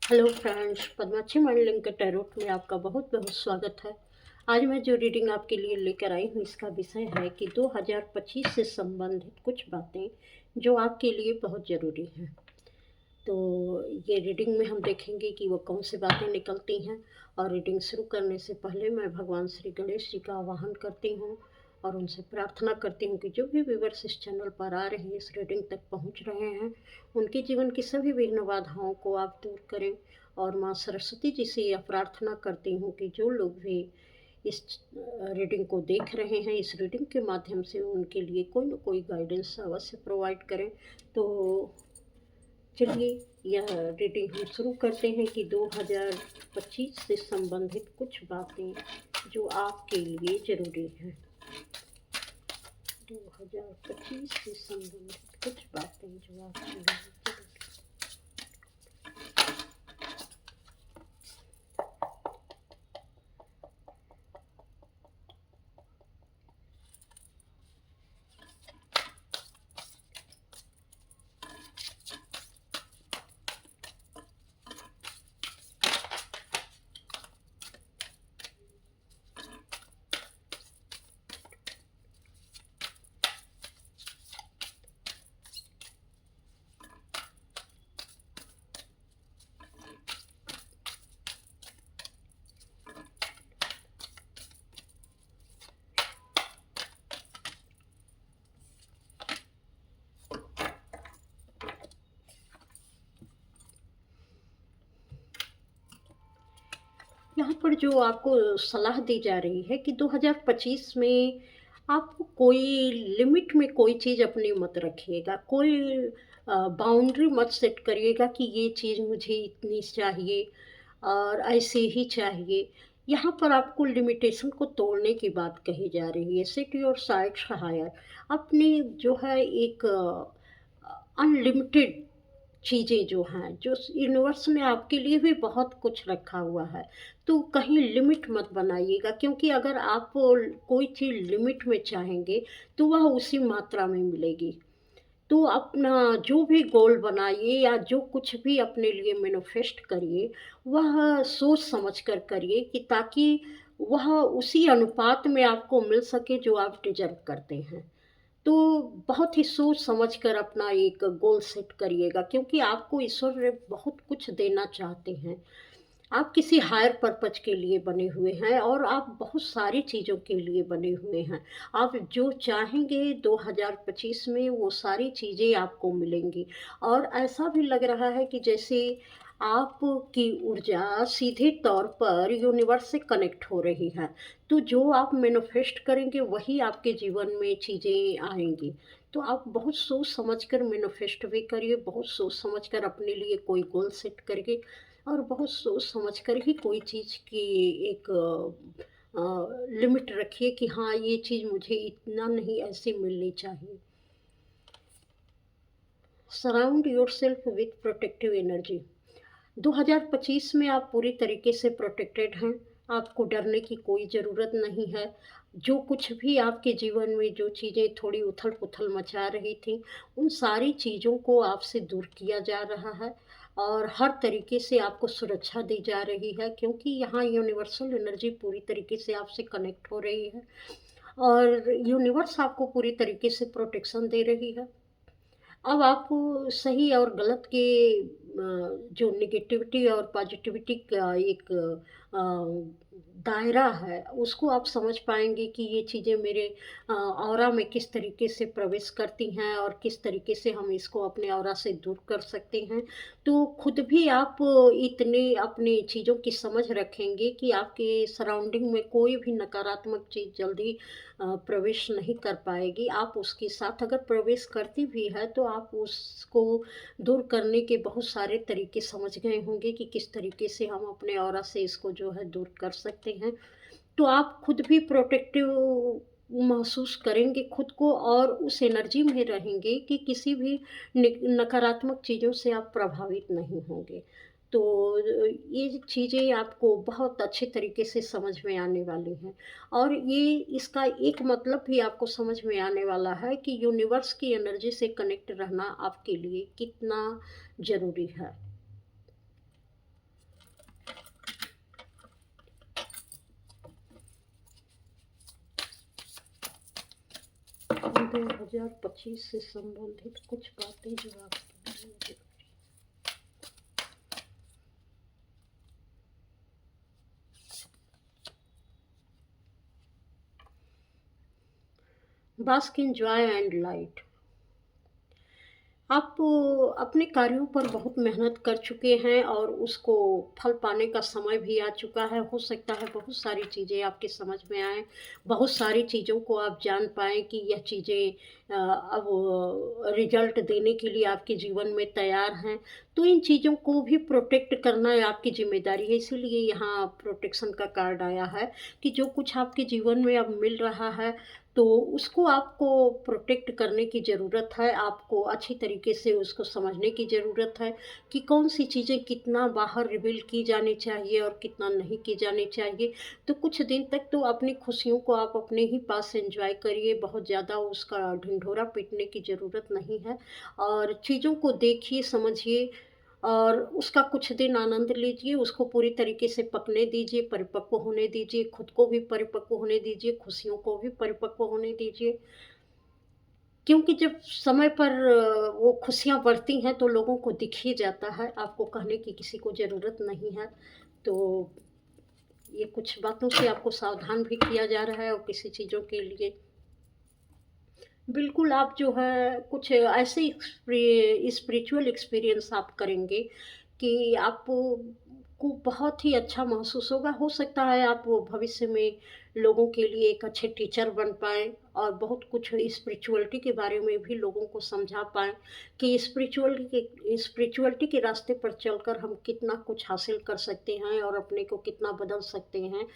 Hello friends, Padmakshi मांडलिंग के tarot में आपका बहुत बहुत स्वागत है। आज मैं जो रीडिंग आपके लिए लेकर आई हूँ इसका विषय है कि 2025 से संबंधित कुछ बातें जो आपके लिए बहुत ज़रूरी हैं। तो ये रीडिंग में हम देखेंगे कि वो कौन सी बातें निकलती हैं। और रीडिंग शुरू करने से पहले मैं भगवान श्री गणेश जी का आवाहन करती हूँ और उनसे प्रार्थना करती हूँ कि जो भी व्यूअर्स इस चैनल पर आ रहे हैं, इस रीडिंग तक पहुँच रहे हैं, उनके जीवन की सभी विघ्न बाधाओं को आप दूर करें। और माँ सरस्वती जी से यह प्रार्थना करती हूँ कि जो लोग भी इस रीडिंग को देख रहे हैं, इस रीडिंग के माध्यम से उनके लिए कोई ना कोई गाइडेंस अवश्य प्रोवाइड करें। तो चलिए यह रीडिंग हम शुरू करते हैं कि 2025 से संबंधित कुछ बातें जो आपके लिए ज़रूरी हैं। 2025 से संबंधित कुछ बातें जो आपके लिए ज़रूरी हैं। यहाँ पर जो आपको सलाह दी जा रही है कि 2025 में आप कोई लिमिट में कोई चीज़ अपनी मत रखिएगा, कोई बाउंड्री मत सेट करिएगा कि ये चीज़ मुझे इतनी चाहिए और ऐसे ही चाहिए। यहाँ पर आपको लिमिटेशन को तोड़ने की बात कही जा रही है। Set your sights higher. अपनी जो है एक अनलिमिटेड चीज़ें जो हैं, जो यूनिवर्स ने आपके लिए भी बहुत कुछ रखा हुआ है, तो कहीं लिमिट मत बनाइएगा, क्योंकि अगर आप कोई चीज़ लिमिट में चाहेंगे, तो वह उसी मात्रा में मिलेगी। तो अपना जो भी गोल बनाइए या जो कुछ भी अपने लिए मैनिफेस्ट करिए, वह सोच समझ कर करिए कि ताकि वह उसी अनुपात में आपको मिल सके जो आप डिज़र्व करते हैं। तो बहुत ही सोच समझ कर अपना एक गोल सेट करिएगा, क्योंकि आपको ईश्वर बहुत कुछ देना चाहते हैं। आप किसी हायर पर्पज के लिए बने हुए हैं और आप बहुत सारी चीज़ों के लिए बने हुए हैं। आप जो चाहेंगे 2025 में वो सारी चीज़ें आपको मिलेंगी। और ऐसा भी लग रहा है कि जैसे आपकी ऊर्जा सीधे तौर पर यूनिवर्स से कनेक्ट हो रही है। तो जो आप मैनिफेस्ट करेंगे वही आपके जीवन में चीज़ें आएँगी। तो आप बहुत सोच समझ कर मैनिफेस्ट भी करिए, बहुत सोच समझ कर अपने लिए कोई गोल सेट करिए और बहुत सोच समझ कर ही कोई चीज़ की एक लिमिट रखिए कि हाँ, ये चीज़ मुझे इतना नहीं, ऐसे मिलनी चाहिए। Surround yourself with protective energy. 2025 में आप पूरी तरीके से प्रोटेक्टेड हैं। आपको डरने की कोई ज़रूरत नहीं है। जो कुछ भी आपके जीवन में जो चीज़ें थोड़ी उथल-पुथल मचा रही थीं, उन सारी चीज़ों को आपसे दूर किया जा रहा है और हर तरीके से आपको सुरक्षा दी जा रही है, क्योंकि यहाँ यूनिवर्सल एनर्जी पूरी तरीके से आपसे कनेक्ट हो रही है और यूनिवर्स आपको पूरी तरीके से प्रोटेक्शन दे रही है। अब आप सही और गलत के जो नेगेटिविटी और पॉजिटिविटी का एक दायरा है, उसको आप समझ पाएँगे कि ये चीज़ें मेरे ऑरा में किस तरीके से प्रवेश करती हैं और किस तरीके से हम इसको अपने ऑरा से दूर कर सकते हैं। तो खुद भी आप इतने अपनी चीज़ों की समझ रखेंगे कि आपके सराउंडिंग में कोई भी नकारात्मक चीज़ जल्दी प्रवेश नहीं कर पाएगी। आप उसके साथ अगर प्रवेश करती भी है, तो आप उसको दूर करने के बहुत सारे तरीके समझ गए होंगे कि किस तरीके से हम अपने ऑरा से इसको जो है दूर कर सकते हैं। तो आप खुद भी प्रोटेक्टिव महसूस करेंगे खुद को और उस एनर्जी में रहेंगे कि किसी भी नकारात्मक चीज़ों से आप प्रभावित नहीं होंगे। तो ये चीज़ें आपको बहुत अच्छे तरीके से समझ में आने वाली हैं और ये इसका एक मतलब भी आपको समझ में आने वाला है कि यूनिवर्स की एनर्जी से कनेक्ट रहना आपके लिए कितना ज़रूरी है। 2025 से संबंधित कुछ बातें जो आपके लिए जरूरी। Bask in joy and light. आप अपने कार्यों पर बहुत मेहनत कर चुके हैं और उसको फल पाने का समय भी आ चुका है। हो सकता है बहुत सारी चीज़ें आपके समझ में आएँ, बहुत सारी चीज़ों को आप जान पाएँ कि यह चीज़ें अब रिज़ल्ट देने के लिए आपके जीवन में तैयार हैं। तो इन चीज़ों को भी प्रोटेक्ट करना आपकी ज़िम्मेदारी है, इसीलिए यहाँ प्रोटेक्शन का कार्ड आया है कि जो कुछ आपके जीवन में अब मिल रहा है, तो उसको आपको प्रोटेक्ट करने की ज़रूरत है, आपको अच्छी तरीके से उसको समझने की ज़रूरत है कि कौन-सी चीज़ें कितना बाहर रिवील की जानी चाहिए और कितना नहीं की जानी चाहिए। तो कुछ दिन तक तो अपनी खुशियों को आप अपने ही पास एन्जॉय करिए, बहुत ज़्यादा उसका ढिंढोरा पीटने की ज़रूरत नहीं है और चीज़ों को देखिए, समझिए और उसका कुछ दिन आनंद लीजिए, उसको पूरी तरीके से पकने दीजिए, परिपक्व होने दीजिए, खुद को भी परिपक्व होने दीजिए, खुशियों को भी परिपक्व होने दीजिए। क्योंकि जब समय पर वो खुशियाँ बढ़ती हैं तो लोगों को दिख ही जाता है, आपको कहने की किसी को ज़रूरत नहीं है। तो ये कुछ बातों से आपको सावधान भी किया जा रहा है और किसी चीज़ों के लिए बिल्कुल, आप जो है कुछ ऐसे स्पिरिचुअल एक्सपीरियंस आप करेंगे कि आपको बहुत ही अच्छा महसूस होगा। हो सकता है आप वो भविष्य में लोगों के लिए एक अच्छे टीचर बन पाएँ और बहुत कुछ स्पिरिचुअलिटी के बारे में भी लोगों को समझा पाएँ कि स्पिरिचुअलिटी के रास्ते पर चलकर हम कितना कुछ हासिल कर सकते हैं और अपने को कितना बदल सकते हैं।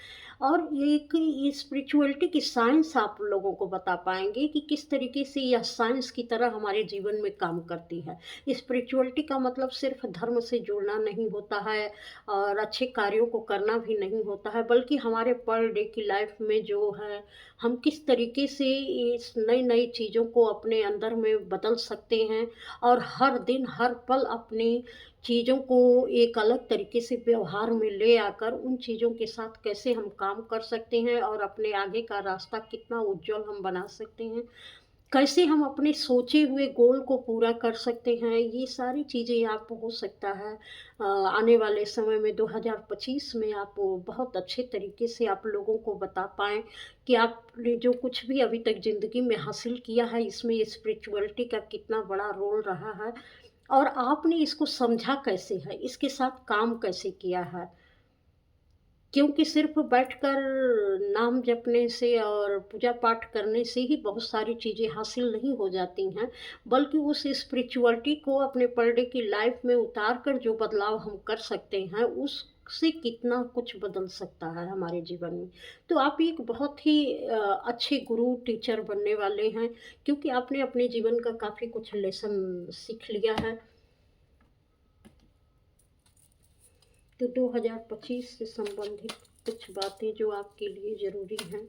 और ये एक स्पिरिचुअलिटी की साइंस आप लोगों को बता पाएँगे कि किस तरीके से यह साइंस की तरह हमारे जीवन में काम करती है। स्पिरिचुअलिटी का मतलब सिर्फ़ धर्म से जुड़ना नहीं होता है और अच्छे कार्यों को करना भी नहीं होता है, बल्कि हमारे पर डे की लाइफ़ में जो है, हम किस तरीके से इस नई-नई चीज़ों को अपने अंदर में बदल सकते हैं और हर दिन, हर पल अपनी चीज़ों को एक अलग तरीके से व्यवहार में ले आकर उन चीज़ों के साथ कैसे हम काम कर सकते हैं और अपने आगे का रास्ता कितना उज्ज्वल हम बना सकते हैं। कैसे हम अपने सोचे हुए गोल को पूरा कर सकते हैं, ये सारी चीज़ें आप हो सकता है आने वाले समय में 2025 में आप वो बहुत अच्छे तरीके से आप लोगों को बता पाएँ कि आपने जो कुछ भी अभी तक ज़िंदगी में हासिल किया है, इसमें स्पिरिचुअलिटी का कितना बड़ा रोल रहा है और आपने इसको समझा कैसे है, इसके साथ काम कैसे किया है। क्योंकि सिर्फ़ बैठकर नाम जपने से और पूजा-पाठ करने से ही बहुत सारी चीज़ें हासिल नहीं हो जाती हैं, बल्कि उस स्पिरिचुअलिटी को अपने पर डे की लाइफ़ में उतार कर जो बदलाव हम कर सकते हैं, उससे कितना कुछ बदल सकता है हमारे जीवन में। तो आप एक बहुत ही अच्छे गुरु, टीचर बनने वाले हैं, क्योंकि आपने अपने जीवन का काफ़ी कुछ लेसन सीख लिया है। तो 2025 से संबंधित कुछ बातें जो आपके लिए ज़रूरी हैं।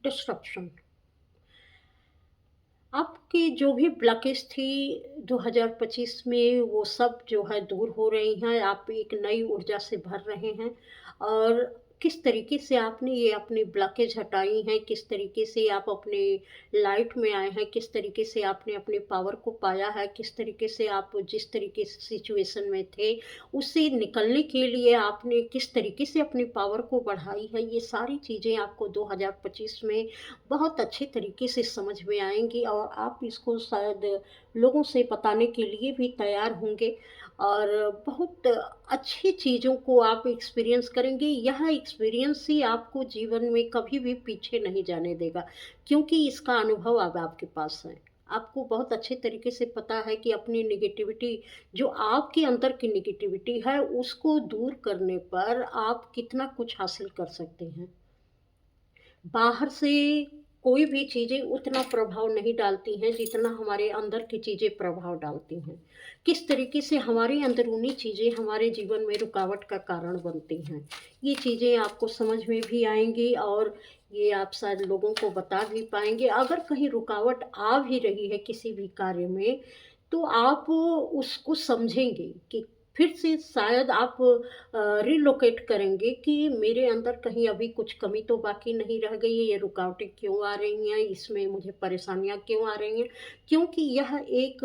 डिस्ट्रप्शन, आपकी जो भी ब्लॉकेज थी 2025 में वो सब जो है दूर हो रही हैं, आप एक नई ऊर्जा से भर रहे हैं और किस तरीके से आपने ये अपनी ब्लॉकेज हटाई हैं, किस तरीके से आप अपने लाइट में आए हैं, किस तरीके से आपने अपने पावर को पाया है, किस तरीके से आप जिस तरीके से सिचुएशन में थे, उससे निकलने के लिए आपने किस तरीके से अपनी पावर को बढ़ाई है, ये सारी चीज़ें आपको 2025 में बहुत अच्छे तरीके से समझ में आएँगी और आप इसको शायद लोगों से बताने के लिए भी तैयार होंगे और बहुत अच्छी चीज़ों को आप एक्सपीरियंस करेंगे। यह एक्सपीरियंस ही आपको जीवन में कभी भी पीछे नहीं जाने देगा, क्योंकि इसका अनुभव अब आपके पास है। आपको बहुत अच्छे तरीके से पता है कि अपनी नेगेटिविटी, जो आपके अंदर की नेगेटिविटी है, उसको दूर करने पर आप कितना कुछ हासिल कर सकते हैं। बाहर से कोई भी चीज़ें उतना प्रभाव नहीं डालती हैं जितना हमारे अंदर की चीज़ें प्रभाव डालती हैं। किस तरीके से हमारी अंदरूनी चीज़ें हमारे जीवन में रुकावट का कारण बनती हैं। ये चीज़ें आपको समझ में भी आएँगी और ये आप शायद लोगों को बता भी पाएँगे। अगर कहीं रुकावट आ भी रही है किसी भी कार्य में, तो आप उसको समझेंगे कि फिर से शायद आप रिलोकेट करेंगे कि मेरे अंदर कहीं अभी कुछ कमी तो बाकी नहीं रह गई है, ये रुकावटें क्यों आ रही हैं, इसमें मुझे परेशानियाँ क्यों आ रही हैं। क्योंकि यह एक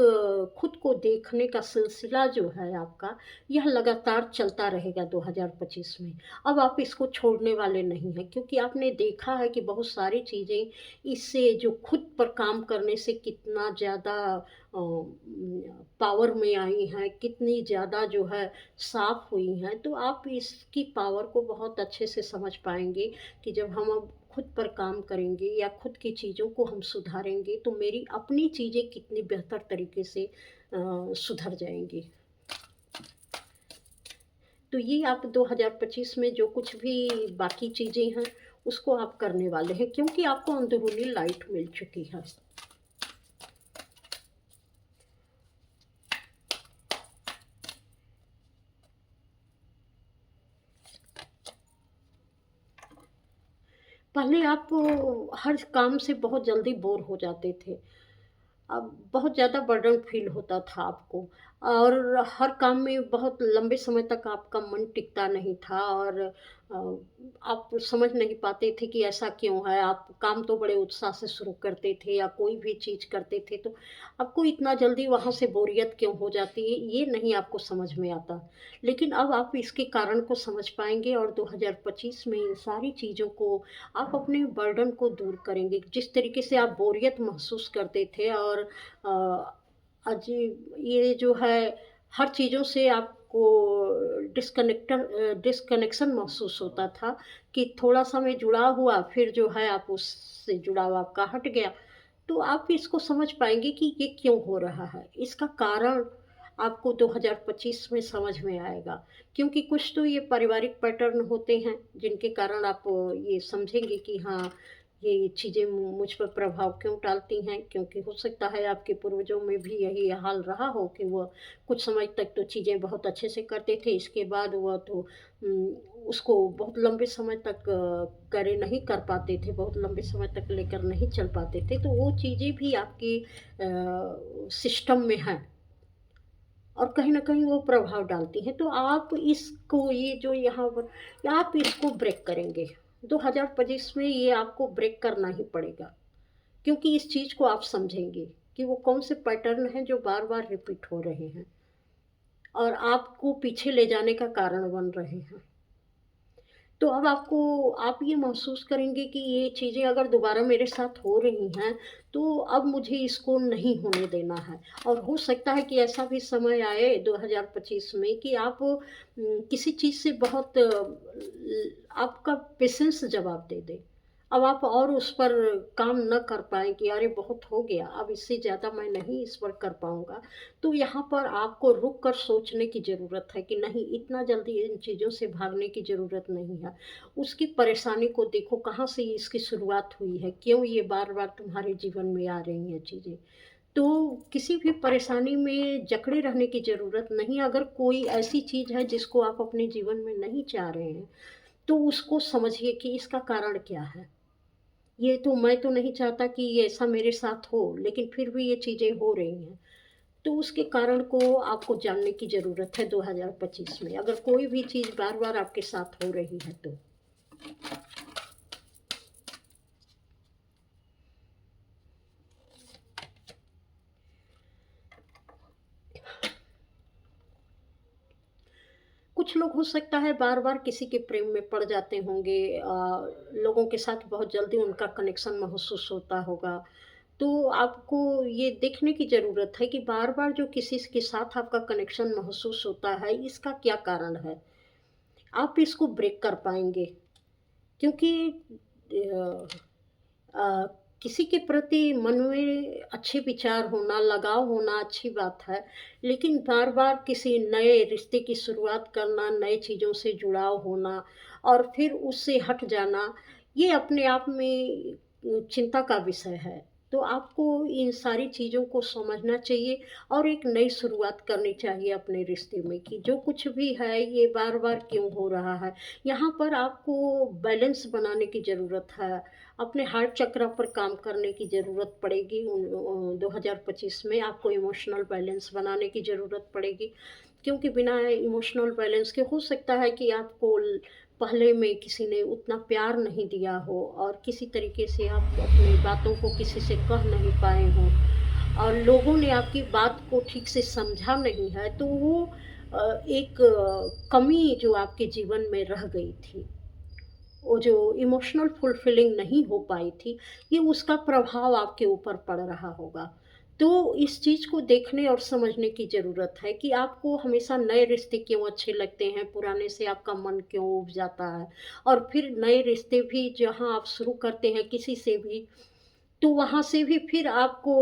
खुद को देखने का सिलसिला जो है आपका, यह लगातार चलता रहेगा 2025 में। अब आप इसको छोड़ने वाले नहीं हैं, क्योंकि आपने देखा है कि बहुत सारी चीज़ें इससे जो खुद पर काम करने से कितना ज़्यादा पावर में आई हैं, कितनी ज़्यादा जो है साफ़ हुई हैं, तो आप इसकी पावर को बहुत अच्छे से समझ पाएँगे कि जब हम अब खुद पर काम करेंगे या खुद की चीज़ों को हम सुधारेंगे, तो मेरी अपनी चीज़ें कितनी बेहतर तरीके से सुधर जाएँगी। तो ये आप 2025 में जो कुछ भी बाकी चीज़ें हैं, उसको आप करने वाले हैं, क्योंकि आपको अंदरूनी लाइट मिल चुकी है। पहले आप हर काम से बहुत जल्दी बोर हो जाते थे। अब बहुत ज़्यादा बर्डन फ़ील होता था आपको और हर काम में बहुत लंबे समय तक आपका मन टिकता नहीं था और आप समझ नहीं पाते थे कि ऐसा क्यों है। आप काम तो बड़े उत्साह से शुरू करते थे या कोई भी चीज़ करते थे, तो आपको इतना जल्दी वहाँ से बोरियत क्यों हो जाती है, ये नहीं आपको समझ में आता। लेकिन अब आप इसके कारण को समझ पाएँगे और 2025 में इन सारी चीज़ों को आप अपने बर्डन को दूर करेंगे। जिस तरीके से आप बोरियत महसूस करते थे और अजीब ये जो है हर चीज़ों से आपको डिस्कनेक्शन महसूस होता था कि थोड़ा-सा मैं जुड़ा हुआ, फिर जो है आप उससे जुड़ाव आपका हट गया। तो आप इसको समझ पाएँगे कि ये क्यों हो रहा है। इसका कारण आपको 2025 में समझ में आएगा, क्योंकि कुछ तो ये पारिवारिक पैटर्न होते हैं, जिनके कारण आप ये समझेंगे कि हाँ, ये चीज़ें मुझ पर प्रभाव क्यों डालती हैं। क्योंकि हो सकता है आपके पूर्वजों में भी यही हाल रहा हो कि वो कुछ समय तक तो चीज़ें बहुत अच्छे से करते थे, इसके बाद वह तो उम, उसको बहुत लंबे समय तक करे नहीं कर पाते थे, बहुत लंबे समय तक लेकर नहीं चल पाते थे, तो वो चीज़ें भी आपके सिस्टम में हैं और कहीं न कहीं वो प्रभाव डालती हैं। तो आप इसको ये जो यहाँ पर आप इसको ब्रेक करेंगे। 2025 में ये आपको ब्रेक करना ही पड़ेगा, क्योंकि इस चीज़ को आप समझेंगे कि वो कौन से पैटर्न हैं जो बार-बार रिपीट हो रहे हैं और आपको पीछे ले जाने का कारण बन रहे हैं। तो अब आप ये महसूस करेंगे कि ये चीज़ें अगर दोबारा मेरे साथ हो रही हैं, तो अब मुझे इसको नहीं होने देना है। और हो सकता है कि ऐसा भी समय आए 2025 में कि आप किसी चीज़ से बहुत आपका पेशेंस जवाब दे दे। अब आप और उस पर काम न कर पाएँ कि अरे बहुत हो गया, अब इससे ज़्यादा मैं नहीं इस पर कर पाऊँगा। तो यहाँ पर आपको रुक कर सोचने की ज़रूरत है कि नहीं, इतना जल्दी इन चीज़ों से भागने की ज़रूरत नहीं है। उसकी परेशानी को देखो, कहाँ से इसकी शुरुआत हुई है, क्यों ये बार-बार तुम्हारे जीवन में आ रही हैं चीज़ें। तो किसी भी परेशानी में जकड़े रहने की ज़रूरत नहीं। अगर कोई ऐसी चीज़ है जिसको आप अपने जीवन में नहीं चाह रहे हैं, तो उसको समझिए कि इसका कारण क्या है। ये तो मैं तो नहीं चाहता कि ये ऐसा मेरे साथ हो, लेकिन फिर भी ये चीज़ें हो रही हैं। तो उसके कारण को आपको जानने की ज़रूरत है 2025 में, अगर कोई भी चीज़ बार-बार आपके साथ हो रही है तो। कुछ लोग हो सकता है बार-बार किसी के प्रेम में पड़ जाते होंगे, लोगों के साथ बहुत जल्दी उनका कनेक्शन महसूस होता होगा। तो आपको ये देखने की ज़रूरत है कि बार-बार जो किसी के साथ आपका कनेक्शन महसूस होता है, इसका क्या कारण है? आप इसको ब्रेक कर पाएँगे, क्योंकि अ किसी के प्रति मन में अच्छे विचार होना, लगाव होना अच्छी बात है, लेकिन बार-बार किसी नए रिश्ते की शुरुआत करना, नए चीज़ों से जुड़ाव होना और फिर उससे हट जाना, ये अपने आप में चिंता का विषय है। तो आपको इन सारी चीज़ों को समझना चाहिए और एक नई शुरुआत करनी चाहिए अपने रिश्ते में कि जो कुछ भी है, ये बार-बार क्यों हो रहा है। यहाँ पर आपको बैलेंस बनाने की ज़रूरत है। अपने हार्ट चक्र पर काम करने की ज़रूरत पड़ेगी 2025 में आपको इमोशनल बैलेंस बनाने की ज़रूरत पड़ेगी, क्योंकि बिना इमोशनल बैलेंस के हो सकता है कि आपको पहले में किसी ने उतना प्यार नहीं दिया हो और किसी तरीके से आप अपनी बातों को किसी से कह नहीं पाए हों और लोगों ने आपकी बात को ठीक से समझा नहीं है, तो वो एक कमी जो आपके जीवन में रह गई थी, वो जो इमोशनल फुलफिलिंग नहीं हो पाई थी, ये उसका प्रभाव आपके ऊपर पड़ रहा होगा। तो इस चीज़ को देखने और समझने की ज़रूरत है कि आपको हमेशा नए रिश्ते क्यों अच्छे लगते हैं, पुराने से आपका मन क्यों ऊब जाता है और फिर नए रिश्ते भी जहाँ आप शुरू करते हैं किसी से भी, तो वहाँ से भी फिर आपको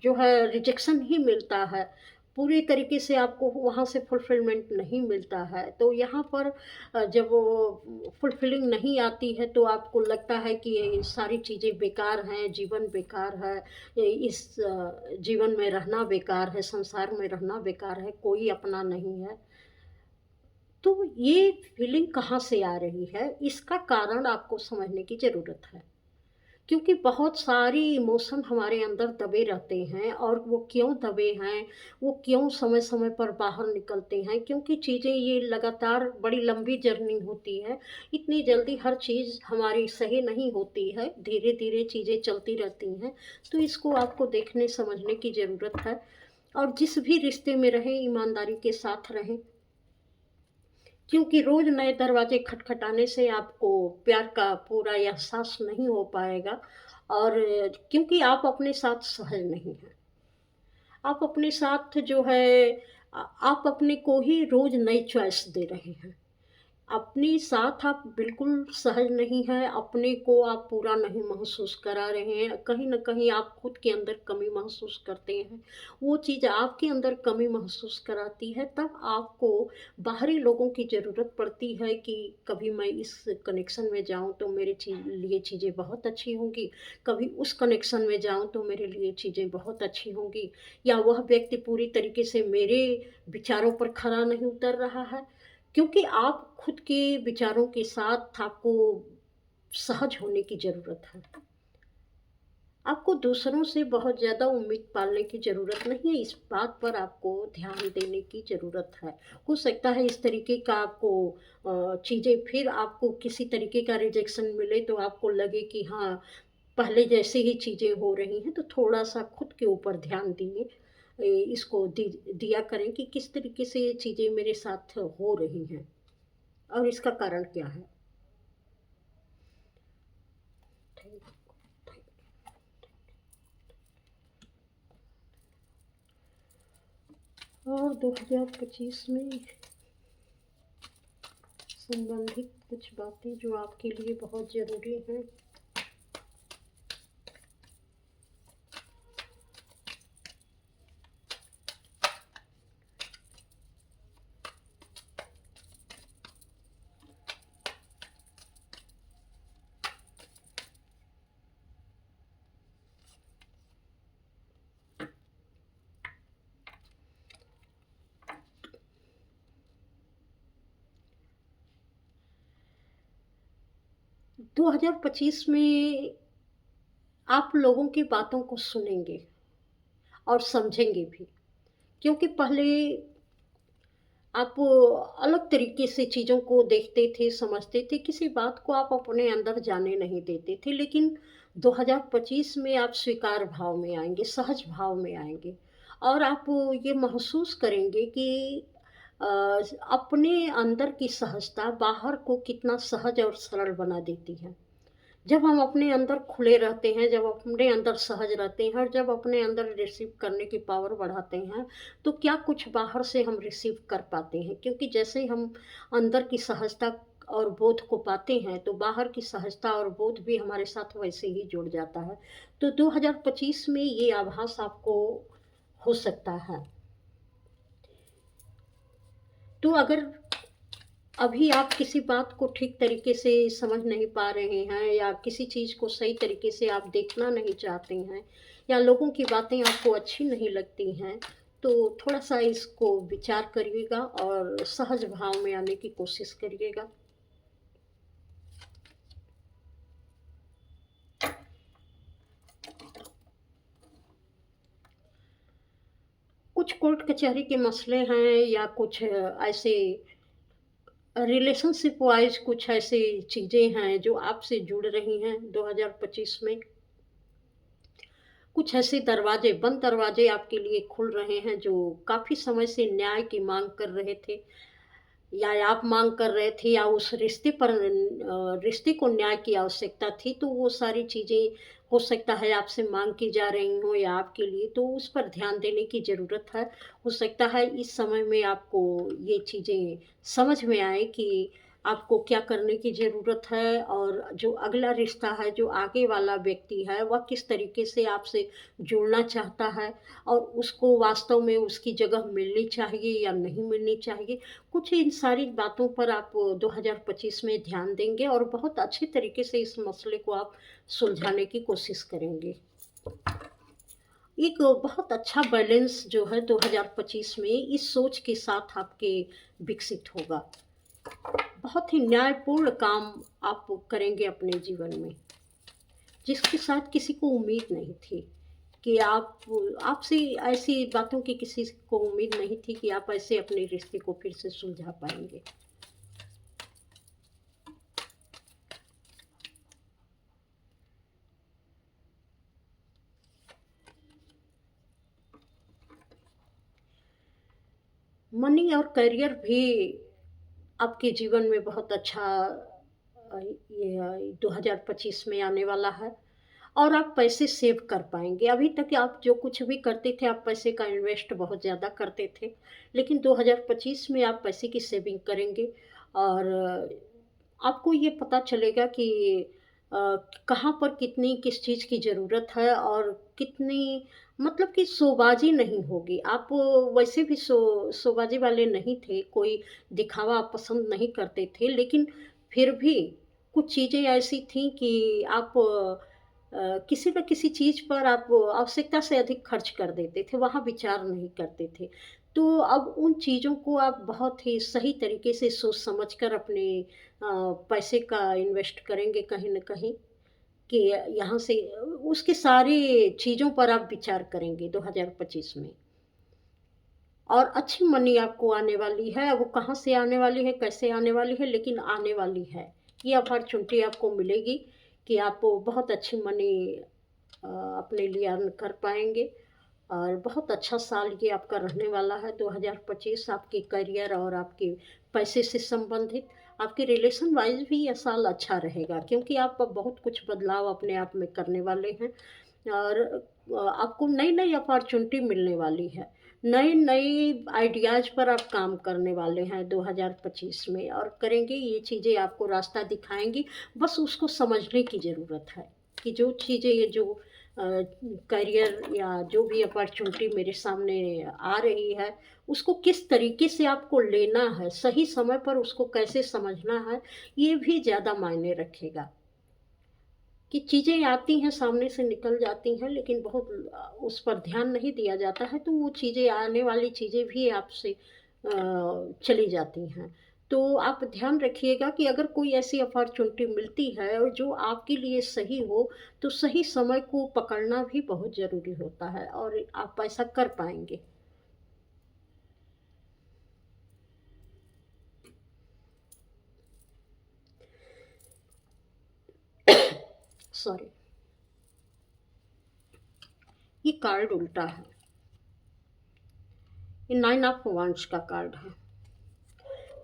जो है रिजेक्शन ही मिलता है। पूरी तरीके से आपको वहाँ से फुलफ़िलमेंट नहीं मिलता है। तो यहाँ पर जब वो फुलफ़िलिंग नहीं आती है तो आपको लगता है कि ये सारी चीज़ें बेकार हैं, जीवन बेकार है, इस जीवन में रहना बेकार है, संसार में रहना बेकार है, कोई अपना नहीं है। तो ये फीलिंग कहाँ से आ रही है, इसका कारण आपको समझने की ज़रूरत है। क्योंकि बहुत सारी इमोशन हमारे अंदर दबे रहते हैं और वो क्यों दबे हैं, वो क्यों समय-समय पर बाहर निकलते हैं, क्योंकि चीज़ें ये लगातार बड़ी लंबी जर्नी होती है। इतनी जल्दी हर चीज़ हमारी सही नहीं होती है, धीरे-धीरे चीज़ें चलती रहती हैं। तो इसको आपको देखने समझने की ज़रूरत है और जिस भी रिश्ते में रहें, ईमानदारी के साथ रहें। क्योंकि रोज़ नए दरवाज़े खटखटाने से आपको प्यार का पूरा एहसास नहीं हो पाएगा और क्योंकि आप अपने साथ सहज नहीं हैं। आप अपने साथ जो है आप अपने को ही रोज़ नई चॉइस दे रहे हैं। अपने साथ आप बिल्कुल सहज नहीं हैं, अपने को आप पूरा नहीं महसूस करा रहे हैं, कहीं न कहीं आप खुद के अंदर कमी महसूस करते हैं। वो चीज़ आपके अंदर कमी महसूस कराती है, तब आपको बाहरी लोगों की ज़रूरत पड़ती है कि कभी मैं इस कनेक्शन में जाऊँ तो मेरे लिए चीज़ें बहुत अच्छी होंगी, कभी उस कनेक्शन में जाऊँ तो मेरे लिए चीज़ें बहुत अच्छी होंगी या वह व्यक्ति पूरी तरीके से मेरे विचारों पर खरा नहीं उतर रहा है। क्योंकि आप खुद के विचारों के साथ आपको सहज होने की ज़रूरत है। आपको दूसरों से बहुत ज़्यादा उम्मीद पालने की ज़रूरत नहीं है, इस बात पर आपको ध्यान देने की ज़रूरत है। हो सकता है इस तरीके का आपको चीज़ें फिर आपको किसी तरीके का रिजेक्शन मिले तो आपको लगे कि हाँ, पहले जैसे ही चीज़ें हो रही हैं तो थोड़ा-सा खुद के ऊपर ध्यान दिए। इसको दिया करें कि किस तरीके से ये चीज़ें मेरे साथ हो रही हैं और इसका कारण क्या है? थैंक और 2025 में संबंधित कुछ बातें जो आपके लिए बहुत ज़रूरी हैं। 2025 में आप लोगों की बातों को सुनेंगे और समझेंगे भी, क्योंकि पहले आप अलग तरीके से चीज़ों को देखते थे, समझते थे, किसी बात को आप अपने अंदर जाने नहीं देते थे। लेकिन 2025 में आप स्वीकार भाव में आएँगे, सहज भाव में आएँगे और आप ये महसूस करेंगे कि अ, अपने अंदर की सहजता बाहर को कितना सहज और सरल बना देती है। जब हम अपने अंदर खुले रहते हैं, जब अपने अंदर सहज रहते हैं और जब अपने अंदर रिसीव करने की पावर बढ़ाते हैं, तो क्या कुछ बाहर से हम रिसीव कर पाते हैं। क्योंकि जैसे हम अंदर की सहजता और बोध को पाते हैं तो बाहर की सहजता और बोध भी हमारे साथ वैसे ही जुड़ जाता है। तो 2025 में ये आभास आपको हो सकता है। तो अगर अभी आप किसी बात को ठीक तरीके से समझ नहीं पा रहे हैं या किसी चीज़ को सही तरीके से आप देखना नहीं चाहते हैं या लोगों की बातें आपको अच्छी नहीं लगती हैं, तो थोड़ा सा इसको विचार करिएगा और सहज भाव में आने की कोशिश करिएगा। कुछ कोर्ट कचहरी के मसले हैं या कुछ ऐसे रिलेशनशिप वाइज कुछ ऐसी चीज़ें हैं जो आपसे जुड़ रही हैं 2025 में। कुछ ऐसे दरवाजे, बंद दरवाजे आपके लिए खुल रहे हैं जो काफ़ी समय से न्याय की मांग कर रहे थे या आप मांग कर रहे थे या उस रिश्ते पर रिश्ते को न्याय की आवश्यकता थी, तो वो सारी चीज़ें हो सकता है आपसे मांग की जा रही हों या आपके लिए, तो उस पर ध्यान देने की ज़रूरत है। हो सकता है इस समय में आपको ये चीज़ें समझ में आए कि आपको क्या करने की ज़रूरत है और जो अगला रिश्ता है, जो आगे वाला व्यक्ति है, वह किस तरीके से आपसे जुड़ना चाहता है और उसको वास्तव में उसकी जगह मिलनी चाहिए या नहीं मिलनी चाहिए। कुछ इन सारी बातों पर आप 2025 में ध्यान देंगे और बहुत अच्छे तरीके से इस मसले को आप सुलझाने की कोशिश करेंगे। एक बहुत अच्छा बैलेंस जो है 2025 में इस सोच के साथ आपके विकसित होगा। बहुत ही न्यायपूर्ण काम आप करेंगे अपने जीवन में, जिसके साथ किसी को उम्मीद नहीं थी कि आपसे ऐसी बातों की किसी को उम्मीद नहीं थी कि आप ऐसे अपने रिश्ते को फिर से सुलझा पाएंगे। मनी और करियर भी आपके जीवन में बहुत अच्छा ये 2025 में आने वाला है और आप पैसे सेव कर पाएंगे। अभी तक आप जो कुछ भी करते थे आप पैसे का इन्वेस्ट बहुत ज़्यादा करते थे, लेकिन 2025 में आप पैसे की सेविंग करेंगे और आपको ये पता चलेगा कि अ, कहाँ पर कितनी किस चीज़ की ज़रूरत है और कितनी, मतलब कि शोबाजी नहीं होगी। आप वैसे भी शोबाजी वाले नहीं थे, कोई दिखावा आप पसंद नहीं करते थे, लेकिन फिर भी कुछ चीज़ें ऐसी थीं कि आप किसी न किसी चीज़ पर आप आवश्यकता से अधिक खर्च कर देते थे, वहाँ विचार नहीं करते थे। तो अब उन चीज़ों को आप बहुत ही सही तरीके से सोच समझ कर अपने पैसे का इन्वेस्ट करेंगे कहीं न कहीं, कि यहाँ से उसकी सारी चीज़ों पर आप विचार करेंगे 2025 में। और अच्छी मनी आपको आने वाली है, वो कहाँ से आने वाली है, कैसे आने वाली है, लेकिन आने वाली है। ये अपॉर्चुनिटी आपको मिलेगी कि आप बहुत अच्छी मनी अपने लिए अर्न कर पाएँगे और बहुत अच्छा साल ये आपका रहने वाला है 2025, आपके करियर और आपके पैसे से संबंधित। आपके रिलेशन वाइज़ भी ये साल अच्छा रहेगा क्योंकि आप अब बहुत कुछ बदलाव अपने आप में करने वाले हैं और आपको नई-नई अपॉर्चुनिटी मिलने वाली है। नई-नई आइडियाज़ पर आप काम करने वाले हैं 2025 में और करेंगे, ये चीज़ें आपको रास्ता दिखाएँगी, बस उसको समझने की ज़रूरत है कि जो चीज़ें ये जो करियर या जो भी अपॉर्चुनिटी मेरे सामने आ रही है, उसको किस तरीके से आपको लेना है, सही समय पर उसको कैसे समझना है, ये भी ज़्यादा मायने रखेगा। कि चीज़ें आती हैं, सामने से निकल जाती हैं, लेकिन बहुत उस पर ध्यान नहीं दिया जाता है, तो वो चीज़ें, आने वाली चीज़ें भी आपसे चली जाती हैं। तो आप ध्यान रखिएगा कि अगर कोई ऐसी अपॉर्च्युनिटी मिलती है और जो आपके लिए सही हो, तो सही समय को पकड़ना भी बहुत ज़रूरी होता है और आप ऐसा कर पाएँगे। सॉरी, ये कार्ड उल्टा है। ये 9 ऑफ वांड्स का कार्ड है।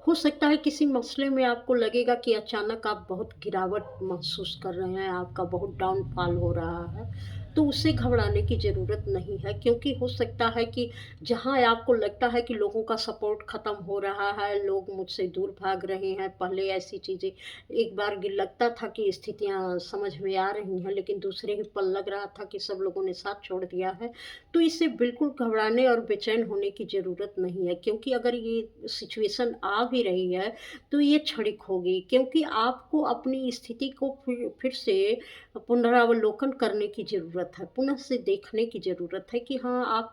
हो सकता है किसी मसले में आपको लगेगा कि अचानक आप बहुत गिरावट महसूस कर रहे हैं, आपका बहुत डाउनफॉल हो रहा है। तो उससे घबराने की ज़रूरत नहीं है, क्योंकि हो सकता है कि जहाँ आपको लगता है कि लोगों का सपोर्ट ख़त्म हो रहा है, लोग मुझसे दूर भाग रहे हैं, पहले ऐसी चीज़ें एक बार लगता था कि स्थितियाँ समझ में आ रही हैं, लेकिन दूसरे ही पल लग रहा था कि सब लोगों ने साथ छोड़ दिया है। तो इससे बिल्कुल घबराने और बेचैन होने की ज़रूरत नहीं है, क्योंकि अगर ये सिचुएशन आ भी रही है, तो ये क्षणिक होगी, क्योंकि आपको अपनी स्थिति को फिर से पुनरावलोकन करने की ज़रूरत है, पुनः से देखने की ज़रूरत है कि हाँ, आप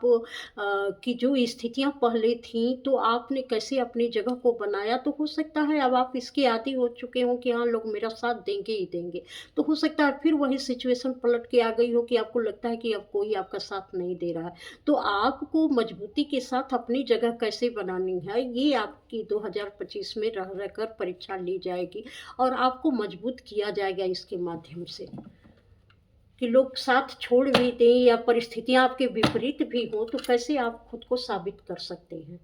की जो स्थितियाँ पहले थीं, तो आपने कैसे अपनी जगह को बनाया। तो हो सकता है अब आप इसके आदी हो चुके हों कि हाँ, लोग मेरा साथ देंगे ही देंगे। तो हो सकता है फिर वही सिचुएशन पलट के आ गई हो कि आपको लगता है कि अब कोई आपका साथ नहीं दे रहा है। तो आपको मजबूती के साथ अपनी जगह कैसे बनानी है, ये आपकी 2025 में रह रहकर परीक्षा ली जाएगी और आपको मजबूत किया जाएगा इसके माध्यम से। कि लोग साथ छोड़ भी दें या परिस्थितियाँ आपके विपरीत भी हों, तो कैसे आप खुद को साबित कर सकते हैं।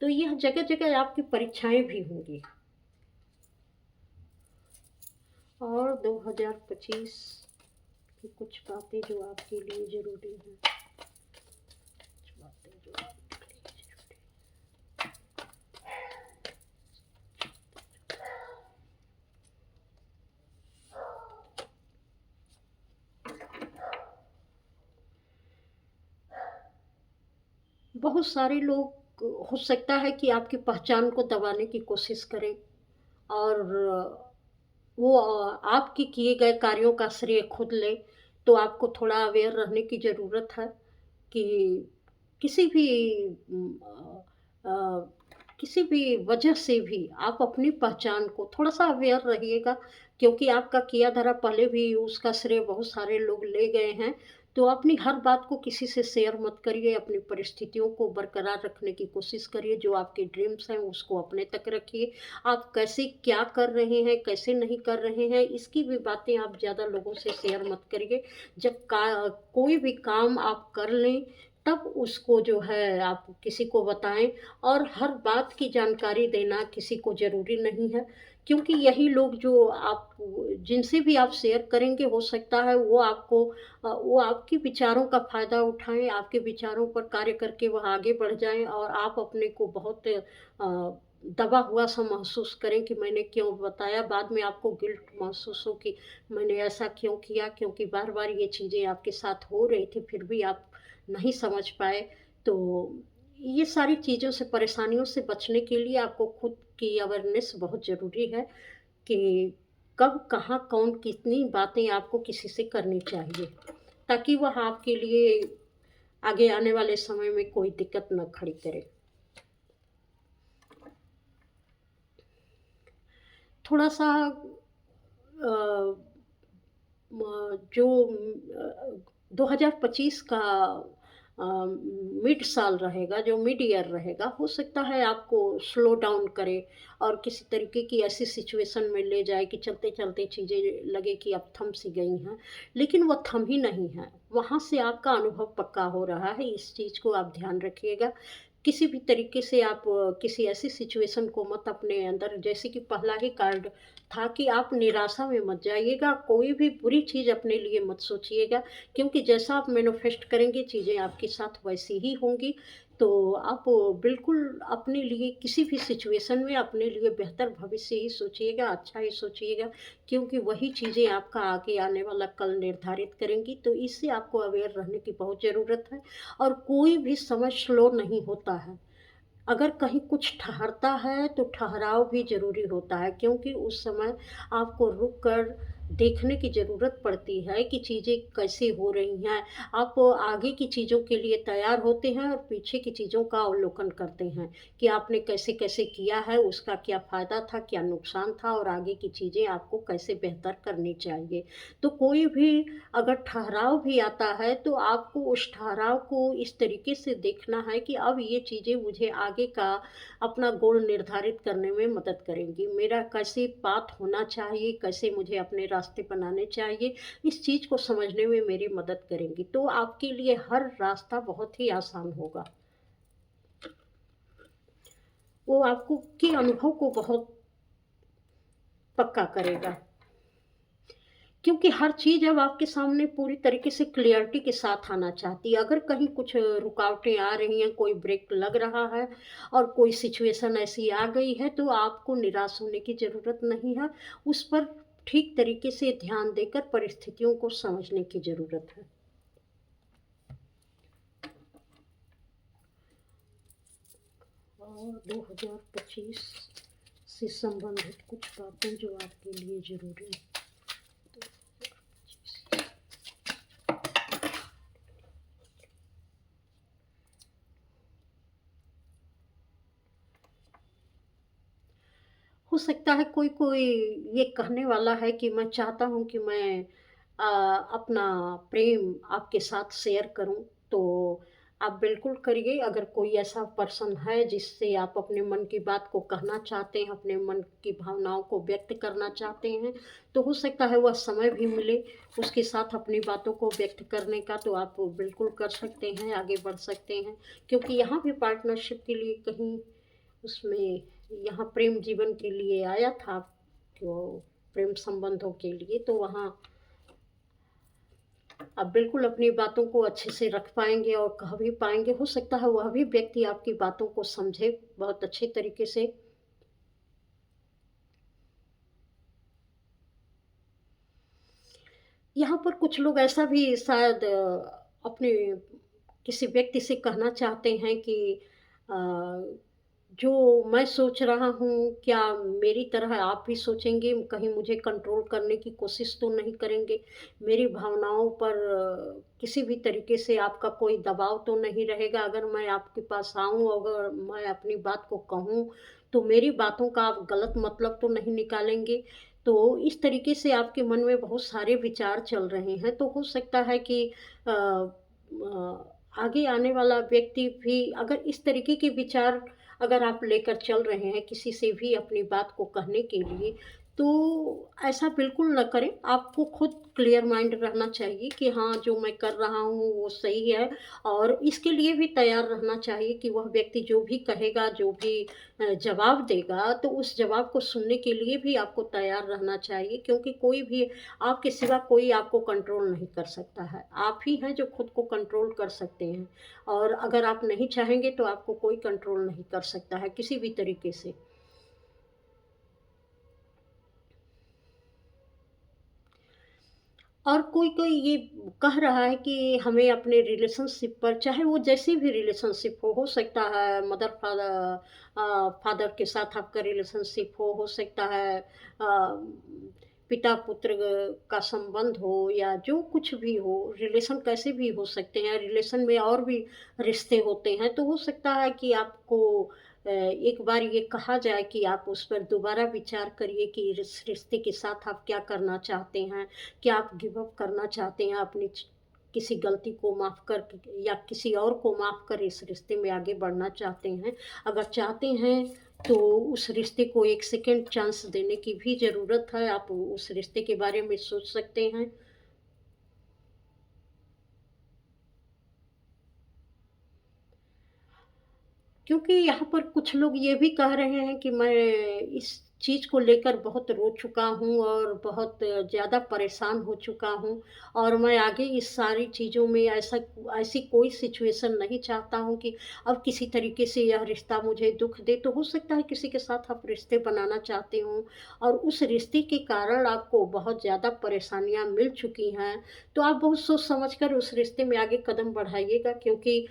तो यह जगह-जगह आपकी परीक्षाएँ भी होंगी। और 2025 की कुछ बातें जो आपके लिए ज़रूरी हैं, कुछ बातें जो आपके लिए ज़रूरी हैं। बहुत सारे लोग हो सकता है कि आपकी पहचान को दबाने की कोशिश करें और वो आपके किए गए कार्यों का श्रेय खुद ले। तो आपको थोड़ा अवेयर रहने की ज़रूरत है कि किसी भी अ, किसी भी वजह से भी आप अपनी पहचान को थोड़ा-सा अवेयर रहिएगा, क्योंकि आपका किया धरा पहले भी उसका श्रेय बहुत सारे लोग ले गए हैं। तो अपनी हर बात को किसी से शेयर मत करिए, अपनी परिस्थितियों को बरकरार रखने की कोशिश करिए, जो आपके ड्रीम्स हैं उसको अपने तक रखिए। आप कैसे क्या कर रहे हैं, कैसे नहीं कर रहे हैं, इसकी भी बातें आप ज़्यादा लोगों से शेयर मत करिए। जब कोई भी काम आप कर लें, तब उसको जो है आप किसी को बताएँ। और हर बात की जानकारी देना किसी को ज़रूरी नहीं है, क्योंकि यही लोग जो आप जिनसे भी आप शेयर करेंगे, हो सकता है वो आपके विचारों का फ़ायदा उठाएँ, आपके विचारों पर कार्य करके वह आगे बढ़ जाएँ और आप अपने को बहुत दबा हुआ-सा महसूस करें कि मैंने क्यों बताया। बाद में आपको गिल्ट महसूस हो कि मैंने ऐसा क्यों किया, क्योंकि बार-बार ये चीज़ें आपके साथ हो रही थी, फिर भी आप नहीं समझ पाए। तो ये सारी चीज़ों से, परेशानियों से बचने के लिए आपको खुद की अवेयरनेस बहुत ज़रूरी है कि कब, कहाँ, कौन, कितनी बातें आपको किसी से करनी चाहिए, ताकि वह आपके लिए आगे आने वाले समय में कोई दिक्कत न खड़ी करे। थोड़ा-सा अ, जो 2025 का मिड साल रहेगा, जो मिड ईयर रहेगा, हो सकता है आपको स्लो डाउन करे और किसी तरीके की ऐसी सिचुएशन में ले जाए कि चलते-चलते चीज़ें लगे कि अब थम सी गई हैं, लेकिन वो थम ही नहीं है। वहाँ से आपका अनुभव पक्का हो रहा है, इस चीज़ को आप ध्यान रखिएगा। किसी भी तरीके से आप किसी ऐसी सिचुएशन को मत अपने अंदर, जैसे कि पहला ही कार्ड था कि आप निराशा में मत जाइएगा, कोई भी बुरी चीज़ अपने लिए मत सोचिएगा, क्योंकि जैसा आप मैनिफेस्ट करेंगे, चीज़ें आपके साथ वैसी ही होंगी। तो आप बिल्कुल अपने लिए किसी भी सिचुएशन में अपने लिए बेहतर भविष्य ही सोचिएगा, अच्छा ही सोचिएगा, क्योंकि वही चीज़ें आपका आगे आने वाला कल निर्धारित करेंगी। तो इससे आपको अवेयर रहने की बहुत ज़रूरत है। और कोई भी समय स्लो नहीं होता है। अगर कहीं कुछ ठहरता है तो ठहराव भी ज़रूरी होता है, क्योंकि उस समय आपको रुक कर देखने की ज़रूरत पड़ती है कि चीज़ें कैसे हो रही हैं। आप आगे की चीज़ों के लिए तैयार होते हैं और पीछे की चीज़ों का अवलोकन करते हैं कि आपने कैसे-कैसे किया है, उसका क्या फ़ायदा था, क्या नुकसान था और आगे की चीज़ें आपको कैसे बेहतर करनी चाहिए। तो कोई भी अगर ठहराव भी आता है, तो आपको उस ठहराव को इस तरीके से देखना है कि अब ये चीज़ें मुझे आगे का अपना गोल निर्धारित करने में मदद करेंगी। मेरा कैसे पाथ होना चाहिए, कैसे मुझे अपने रास्ते बनाने चाहिए, इस चीज़ को समझने में मेरी मदद करेंगी। तो आपके लिए हर रास्ता बहुत ही आसान होगा। वो आपको के अनुभव को बहुत पक्का करेगा। क्योंकि हर चीज़ अब आपके सामने पूरी तरीके से क्लियरिटी के साथ आना चाहती है। अगर कहीं कुछ रुकावटें आ रही हैं, कोई ब्रेक लग रहा है और कोई सिचुएशन ऐसी आ गई है, तो आपको निराश होने की ज़रूरत नहीं है। उस पर ठीक तरीके से ध्यान देकर परिस्थितियों को समझने की ज़रूरत है। और 2025 से संबंधित कुछ बातें जो आपके लिए ज़रूरी हैं। हो सकता है कोई कोई ये कहने वाला है कि मैं चाहता हूँ कि मैं अपना प्रेम आपके साथ शेयर करूँ, तो आप बिल्कुल करिए। अगर कोई ऐसा पर्सन है जिससे आप अपने मन की बात को कहना चाहते हैं, अपने मन की भावनाओं को व्यक्त करना चाहते हैं, तो हो सकता है वह समय भी मिले उसके साथ अपनी बातों को व्यक्त करने का, तो आप बिल्कुल कर सकते हैं, आगे बढ़ सकते हैं। क्योंकि यहाँ भी पार्टनरशिप के लिए कहीं उसमें यहाँ प्रेम जीवन के लिए आया था, तो प्रेम संबंधों के लिए, तो वहाँ आप बिल्कुल अपनी बातों को अच्छे से रख पाएँगे और कह भी पाएँगे। हो सकता है वह भी व्यक्ति आपकी बातों को समझे बहुत अच्छे तरीके से। यहाँ पर कुछ लोग ऐसा भी शायद अपने किसी व्यक्ति से कहना चाहते हैं कि अ, जो मैं सोच रहा हूँ, क्या मेरी तरह आप भी सोचेंगे? कहीं मुझे कंट्रोल करने की कोशिश तो नहीं करेंगे? मेरी भावनाओं पर किसी भी तरीके से आपका कोई दबाव तो नहीं रहेगा? अगर मैं आपके पास आऊँ, अगर मैं अपनी बात को कहूँ, तो मेरी बातों का आप गलत मतलब तो नहीं निकालेंगे? तो इस तरीके से आपके मन में बहुत सारे विचार चल रहे हैं, तो हो सकता है कि आगे आने वाला व्यक्ति भी अगर इस तरीके के विचार अगर आप लेकर चल रहे हैं किसी से भी अपनी बात को कहने के लिए, तो ऐसा बिल्कुल ना करें। आपको खुद क्लियर माइंड रहना चाहिए कि हाँ, जो मैं कर रहा हूँ वो सही है, और इसके लिए भी तैयार रहना चाहिए कि वह व्यक्ति जो भी कहेगा, जो भी जवाब देगा, तो उस जवाब को सुनने के लिए भी आपको तैयार रहना चाहिए, क्योंकि कोई भी आपके सिवा कोई आपको कंट्रोल नहीं कर सकता है। आप ही हैं जो खुद को कंट्रोल कर सकते हैं, और अगर आप नहीं चाहेंगे तो आपको कोई कंट्रोल नहीं कर सकता है किसी भी तरीके से। और कोई-कोई ये कह रहा है कि हमें अपने रिलेशनशिप पर, चाहे वो जैसी भी रिलेशनशिप हो सकता है फादर के साथ आपका रिलेशनशिप हो सकता है पिता-पुत्र का संबंध हो, या जो कुछ भी हो, रिलेशन कैसे भी हो सकते हैं, रिलेशन में और भी रिश्ते होते हैं, तो हो सकता है कि आपको एक बार ये कहा जाए कि आप उस पर दोबारा विचार करिए कि इस रिश्ते के साथ आप क्या करना चाहते हैं? क्या आप गिव अप करना चाहते हैं अपनी किसी गलती को माफ़ कर के, या किसी और को माफ़ कर इस रिश्ते में आगे बढ़ना चाहते हैं? अगर चाहते हैं तो उस रिश्ते को एक सेकंड चांस देने की भी ज़रूरत है। आप उस रिश्ते के बारे में सोच सकते हैं। क्योंकि यहाँ पर कुछ लोग ये भी कह रहे हैं कि मैं इस चीज़ को लेकर बहुत रो चुका हूँ और बहुत ज़्यादा परेशान हो चुका हूँ, और मैं आगे इस सारी चीज़ों में ऐसी कोई सिचुएशन नहीं चाहता हूँ कि अब किसी तरीके से यह रिश्ता मुझे दुःख दे। तो हो सकता है किसी के साथ आप रिश्ते बनाना चाहते हों, और उस रिश्ते के कारण आपको बहुत ज़्यादा परेशानियाँ मिल चुकी हैं, तो आप बहुत सोच समझ कर उस रिश्ते में आगे कदम बढ़ाइएगा, क्योंकि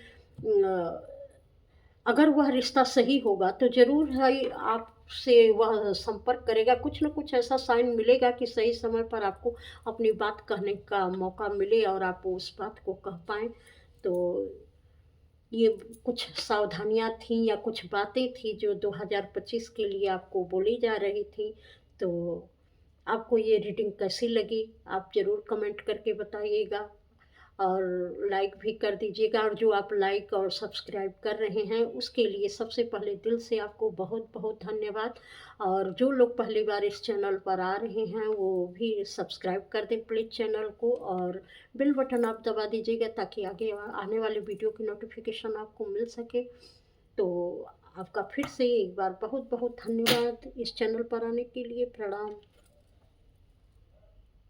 अगर वह रिश्ता सही होगा तो ज़रूर है आपसे वह संपर्क करेगा। कुछ न कुछ ऐसा साइन मिलेगा कि सही समय पर आपको अपनी बात कहने का मौका मिले और आप उस बात को कह पाएँ। तो ये कुछ सावधानियाँ थीं या कुछ बातें थी जो 2025 के लिए आपको बोली जा रही थी। तो आपको ये रीडिंग कैसी लगी? आप ज़रूर कमेंट करके बताइएगा, और लाइक भी कर दीजिएगा, और जो आप लाइक और सब्सक्राइब कर रहे हैं उसके लिए सबसे पहले दिल से आपको बहुत-बहुत धन्यवाद। और जो लोग पहली बार इस चैनल पर आ रहे हैं वो भी सब्सक्राइब कर दें प्लीज़ चैनल को, और बेल बटन आप दबा दीजिएगा ताकि आगे आने वाले वीडियो की नोटिफिकेशन आपको मिल सके। तो आपका फिर से एक बार बहुत-बहुत धन्यवाद इस चैनल पर आने के लिए। प्रणाम।